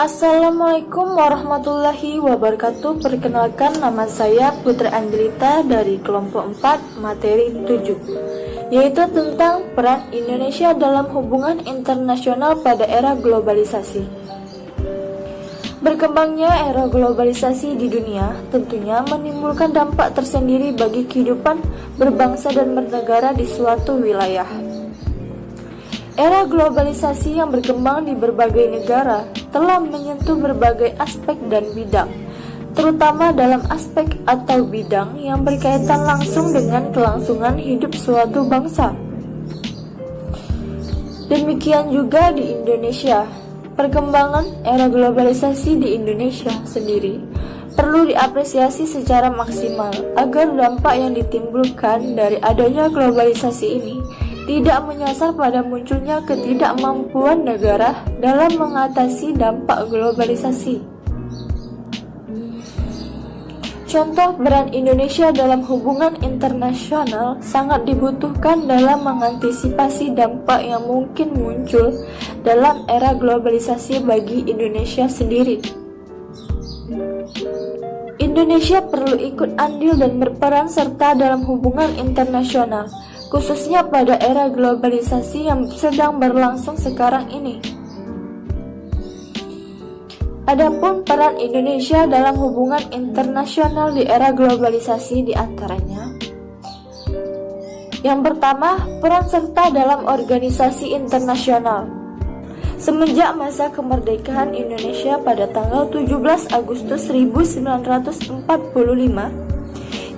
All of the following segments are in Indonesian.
Assalamualaikum warahmatullahi wabarakatuh. Perkenalkan, nama saya Putri Angelita dari kelompok 4 materi 7, yaitu tentang peran Indonesia dalam hubungan internasional pada era globalisasi. Berkembangnya era globalisasi di dunia tentunya menimbulkan dampak tersendiri bagi kehidupan berbangsa dan bernegara di suatu wilayah. Era globalisasi yang berkembang di berbagai negara telah menyentuh berbagai aspek dan bidang, terutama dalam aspek atau bidang yang berkaitan langsung dengan kelangsungan hidup suatu bangsa. Demikian juga di Indonesia. Perkembangan era globalisasi di Indonesia sendiri perlu diapresiasi secara maksimal agar dampak yang ditimbulkan dari adanya globalisasi ini tidak menyasar pada munculnya ketidakmampuan negara dalam mengatasi dampak globalisasi. Contoh peran Indonesia dalam hubungan internasional sangat dibutuhkan dalam mengantisipasi dampak yang mungkin muncul dalam era globalisasi bagi Indonesia sendiri. Indonesia perlu ikut andil dan berperan serta dalam hubungan internasional, khususnya pada era globalisasi yang sedang berlangsung sekarang ini. Adapun peran Indonesia dalam hubungan internasional di era globalisasi diantaranya: yang pertama, peran serta dalam organisasi internasional. Semenjak masa kemerdekaan Indonesia pada tanggal 17 Agustus 1945,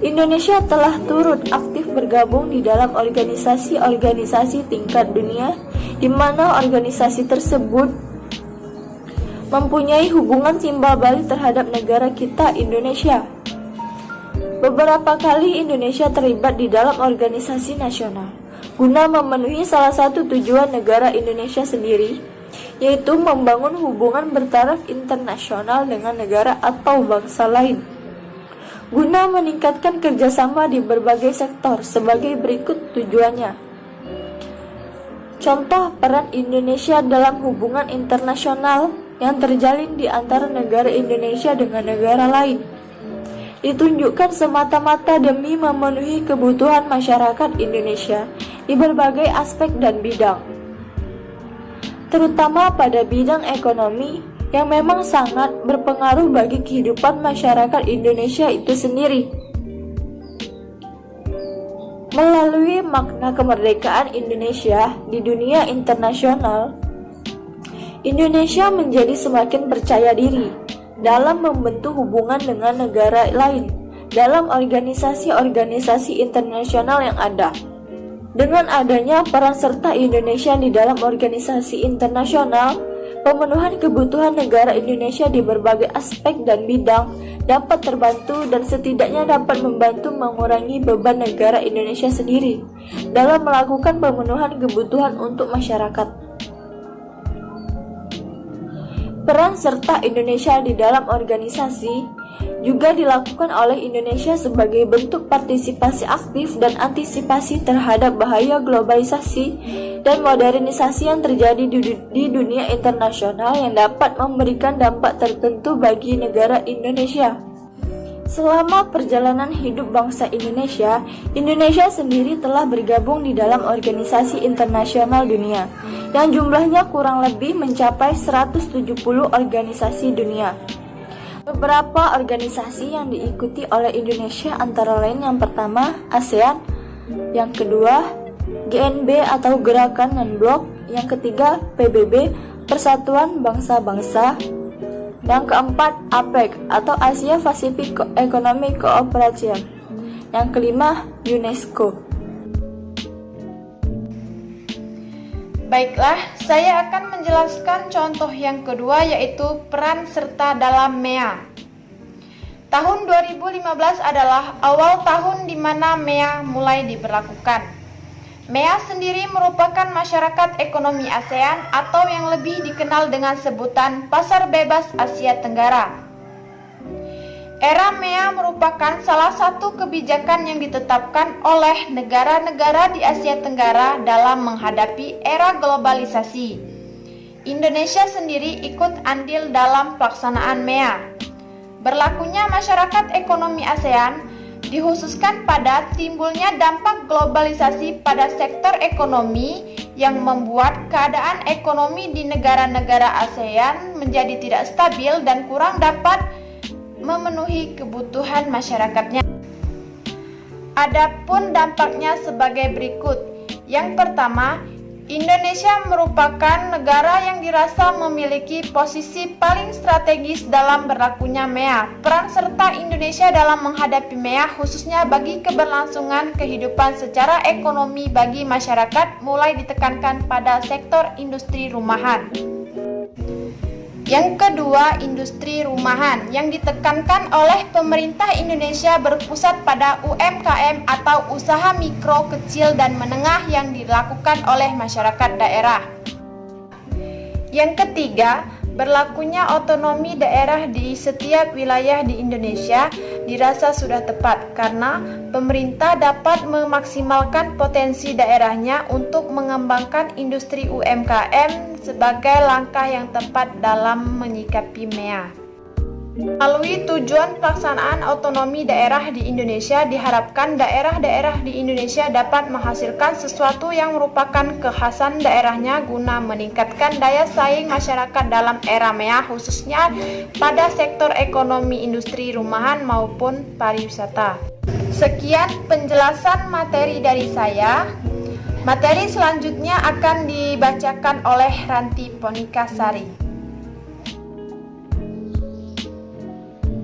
Indonesia telah turut aktif bergabung di dalam organisasi-organisasi tingkat dunia, di mana organisasi tersebut mempunyai hubungan timbal balik terhadap negara kita, Indonesia. Beberapa kali Indonesia terlibat di dalam organisasi nasional guna memenuhi salah satu tujuan negara Indonesia sendiri, yaitu membangun hubungan bertaraf internasional dengan negara atau bangsa lain guna meningkatkan kerjasama di berbagai sektor sebagai berikut tujuannya. Contoh peran Indonesia dalam hubungan internasional yang terjalin di antara negara Indonesia dengan negara lain ditunjukkan semata-mata demi memenuhi kebutuhan masyarakat Indonesia di berbagai aspek dan bidang, terutama pada bidang ekonomi yang memang sangat berpengaruh bagi kehidupan masyarakat Indonesia itu sendiri. Melalui makna kemerdekaan Indonesia di dunia internasional, Indonesia menjadi semakin percaya diri dalam membentuk hubungan dengan negara lain dalam organisasi-organisasi internasional yang ada. Dengan adanya peran serta Indonesia di dalam organisasi internasional, pemenuhan kebutuhan negara Indonesia di berbagai aspek dan bidang dapat terbantu dan setidaknya dapat membantu mengurangi beban negara Indonesia sendiri dalam melakukan pemenuhan kebutuhan untuk masyarakat. Peran serta Indonesia di dalam organisasi juga dilakukan oleh Indonesia sebagai bentuk partisipasi aktif dan antisipasi terhadap bahaya globalisasi dan modernisasi yang terjadi di dunia internasional yang dapat memberikan dampak tertentu bagi negara Indonesia. Selama perjalanan hidup bangsa Indonesia, Indonesia sendiri telah bergabung di dalam organisasi internasional dunia yang jumlahnya kurang lebih mencapai 170 organisasi dunia. Beberapa organisasi yang diikuti oleh Indonesia antara lain yang pertama ASEAN, yang kedua GNB atau Gerakan Non-Blok, yang ketiga PBB, Persatuan Bangsa-Bangsa, yang keempat APEC atau Asia Pacific Economic Cooperation, yang kelima UNESCO. Baiklah, saya akan menjelaskan contoh yang kedua, yaitu peran serta dalam MEA. Tahun 2015 adalah awal tahun di mana MEA mulai diberlakukan. MEA sendiri merupakan masyarakat ekonomi ASEAN atau yang lebih dikenal dengan sebutan Pasar Bebas Asia Tenggara. Era MEA merupakan salah satu kebijakan yang ditetapkan oleh negara-negara di Asia Tenggara dalam menghadapi era globalisasi, Indonesia sendiri ikut andil dalam pelaksanaan MEA. Berlakunya masyarakat ekonomi ASEAN dikhususkan pada timbulnya dampak globalisasi pada sektor ekonomi yang membuat keadaan ekonomi di negara-negara ASEAN menjadi tidak stabil dan kurang dapat memenuhi kebutuhan masyarakatnya. Adapun dampaknya sebagai berikut. Yang pertama, Indonesia merupakan negara yang dirasa memiliki posisi paling strategis dalam berlakunya MEA. Peran serta Indonesia dalam menghadapi MEA khususnya bagi keberlangsungan kehidupan secara ekonomi bagi masyarakat mulai ditekankan pada sektor industri rumahan. Yang kedua, industri rumahan yang ditekankan oleh pemerintah Indonesia berpusat pada UMKM atau usaha mikro, kecil, dan menengah yang dilakukan oleh masyarakat daerah. Yang ketiga, berlakunya otonomi daerah di setiap wilayah di Indonesia dirasa sudah tepat karena pemerintah dapat memaksimalkan potensi daerahnya untuk mengembangkan industri UMKM sebagai langkah yang tepat dalam menyikapi MEA. Melalui tujuan pelaksanaan otonomi daerah di Indonesia, diharapkan daerah-daerah di Indonesia dapat menghasilkan sesuatu yang merupakan kekhasan daerahnya guna meningkatkan daya saing masyarakat dalam era MEA khususnya pada sektor ekonomi industri rumahan maupun pariwisata. Sekian penjelasan materi dari saya. Materi selanjutnya akan dibacakan oleh Ranti Ponikasari.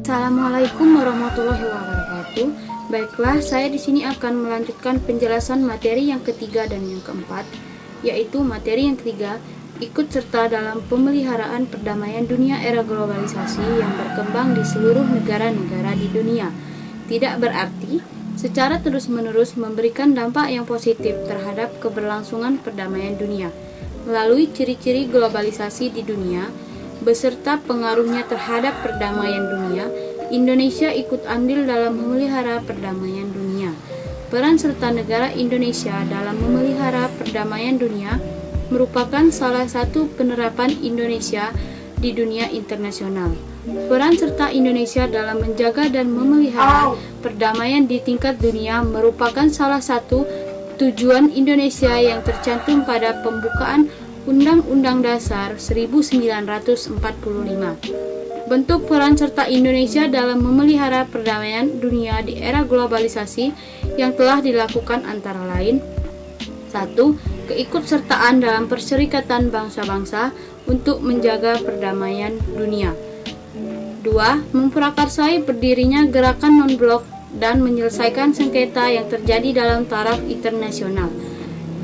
Assalamualaikum warahmatullahi wabarakatuh. Baiklah, saya di sini akan melanjutkan penjelasan materi yang ketiga dan yang keempat, yaitu materi yang ketiga, ikut serta dalam pemeliharaan perdamaian dunia era globalisasi yang berkembang di seluruh negara-negara di dunia. Tidak berarti secara terus-menerus memberikan dampak yang positif terhadap keberlangsungan perdamaian dunia. Melalui ciri-ciri globalisasi di dunia, beserta pengaruhnya terhadap perdamaian dunia, Indonesia ikut andil dalam memelihara perdamaian dunia. Peran serta negara Indonesia dalam memelihara perdamaian dunia merupakan salah satu penerapan Indonesia di dunia internasional. Peran serta Indonesia dalam menjaga dan memelihara perdamaian di tingkat dunia merupakan salah satu tujuan Indonesia yang tercantum pada pembukaan Undang-Undang Dasar 1945. Bentuk peran serta Indonesia dalam memelihara perdamaian dunia di era globalisasi yang telah dilakukan antara lain: 1. Keikutsertaan dalam Perserikatan Bangsa-Bangsa untuk menjaga perdamaian dunia. 2. Memprakarsai berdirinya gerakan non-blok dan menyelesaikan sengketa yang terjadi dalam taraf internasional.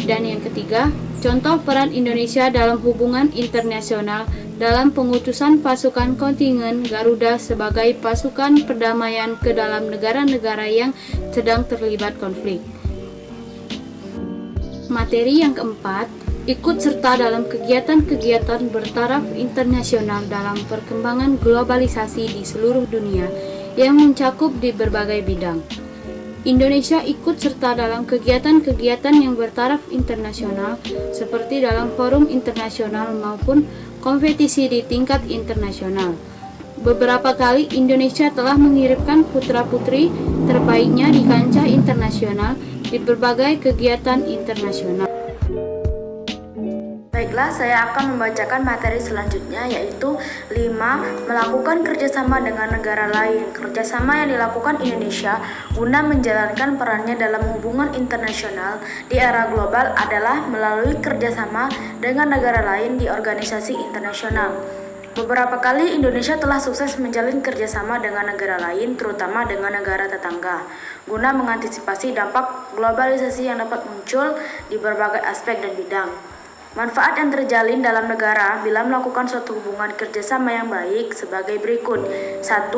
Dan yang ketiga, contoh peran Indonesia dalam hubungan internasional dalam pengutusan pasukan kontingen Garuda sebagai pasukan perdamaian ke dalam negara-negara yang sedang terlibat konflik. Materi yang keempat, ikut serta dalam kegiatan-kegiatan bertaraf internasional dalam perkembangan globalisasi di seluruh dunia yang mencakup di berbagai bidang. Indonesia ikut serta dalam kegiatan-kegiatan yang bertaraf internasional seperti dalam forum internasional maupun kompetisi di tingkat internasional. Beberapa kali Indonesia telah mengirimkan putra-putri terbaiknya di kancah internasional di berbagai kegiatan internasional. Baiklah, saya akan membacakan materi selanjutnya, yaitu 5. Melakukan kerjasama dengan negara lain. Kerjasama yang dilakukan Indonesia guna menjalankan perannya dalam hubungan internasional di era global adalah melalui kerjasama dengan negara lain di organisasi internasional. Beberapa kali Indonesia telah sukses menjalin kerjasama dengan negara lain, terutama dengan negara tetangga, guna mengantisipasi dampak globalisasi yang dapat muncul di berbagai aspek dan bidang. Manfaat yang terjalin dalam negara bila melakukan suatu hubungan kerjasama yang baik sebagai berikut. 1.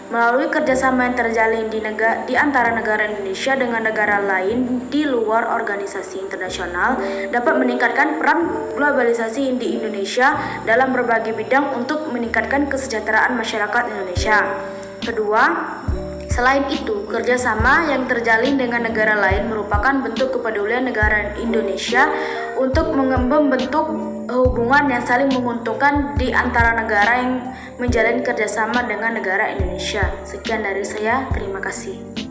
Melalui kerjasama yang terjalin di antara negara Indonesia dengan negara lain di luar organisasi internasional dapat meningkatkan peran globalisasi di Indonesia dalam berbagai bidang untuk meningkatkan kesejahteraan masyarakat Indonesia. Kedua, selain itu, kerjasama yang terjalin dengan negara lain merupakan bentuk kepedulian negara Indonesia untuk membentuk hubungan yang saling menguntungkan di antara negara yang menjalin kerjasama dengan negara Indonesia. Sekian dari saya, terima kasih.